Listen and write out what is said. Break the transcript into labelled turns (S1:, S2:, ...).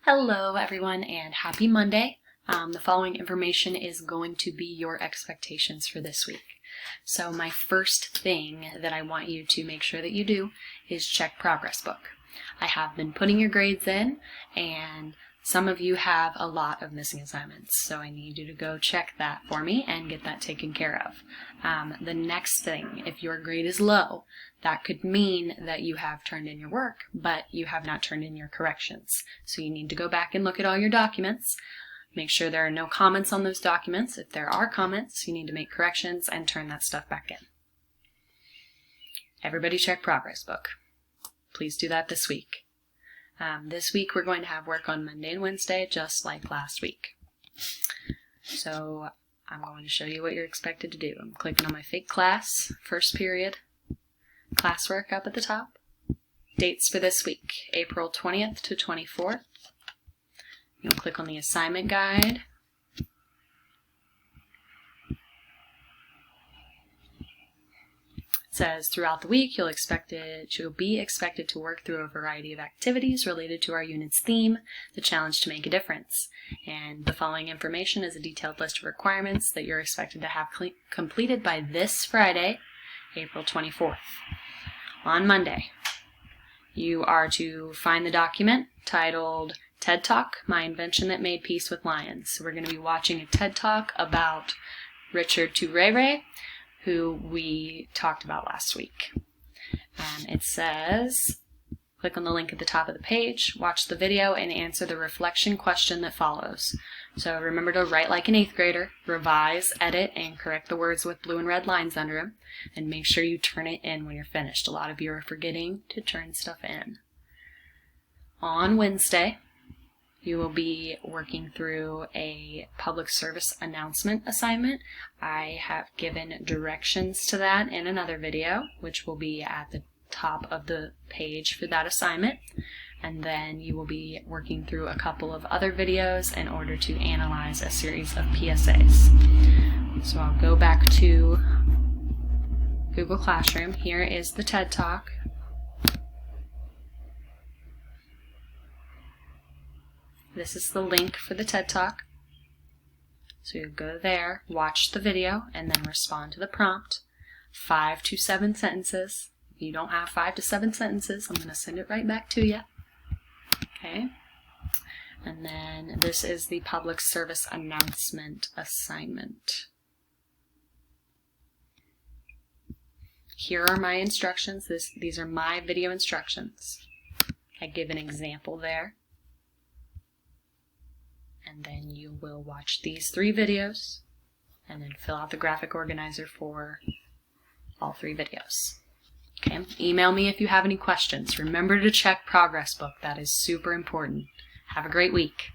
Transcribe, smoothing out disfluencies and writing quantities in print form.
S1: Hello everyone and happy Monday. The following information is going to be your expectations for this week. So my first thing that I want you to make sure that you do is check Progress Book. I have been putting your grades in and some of you have a lot of missing assignments, so I need you to go check that for me and get that taken care of. The next thing, if your grade is low, that could mean that you have turned in your work, but you have not turned in your corrections. So you need to go back and look at all your documents, make sure there are no comments on those documents. If there are comments, you need to make corrections and turn that stuff back in. Everybody check Progress Book. Please do that this week. This week we're going to have work on Monday and Wednesday, just like last week. So I'm going to show you what you're expected to do. I'm clicking on my fake class, first period, classwork up at the top. Dates for this week, April 20th to 24th. You'll click on the assignment guide. It says throughout the week you'll be expected to work through a variety of activities related to our unit's theme, the challenge to make a difference. And the following information is a detailed list of requirements that you're expected to have completed by this Friday, April 24th. On Monday, you are to find the document titled TED Talk, My Invention That Made Peace with Lions. So we're going to be watching a TED Talk about Richard Touré, who we talked about last week. It says, click on the link at the top of the page, watch the video, and answer the reflection question that follows. So remember to write like an 8th grader, revise, edit, and correct the words with blue and red lines under them, and make sure you turn it in when you're finished. A lot of you are forgetting to turn stuff in. On Wednesday, you will be working through a public service announcement assignment. I have given directions to that in another video, which will be at the top of the page for that assignment. And then you will be working through a couple of other videos in order to analyze a series of PSAs. So I'll go back to Google Classroom. Here is the TED Talk. This is the link for the TED Talk. So you go there, watch the video, and then respond to the prompt. 5 to 7 sentences. If you don't have 5 to 7 sentences, I'm going to send it right back to you. Okay? And then this is the public service announcement assignment. Here are my instructions. These are my video instructions. I give an example there. And then you will watch these 3 videos and then fill out the graphic organizer for all 3 videos. Okay, email me if you have any questions. Remember to check Progress Book. That is super important. Have a great week.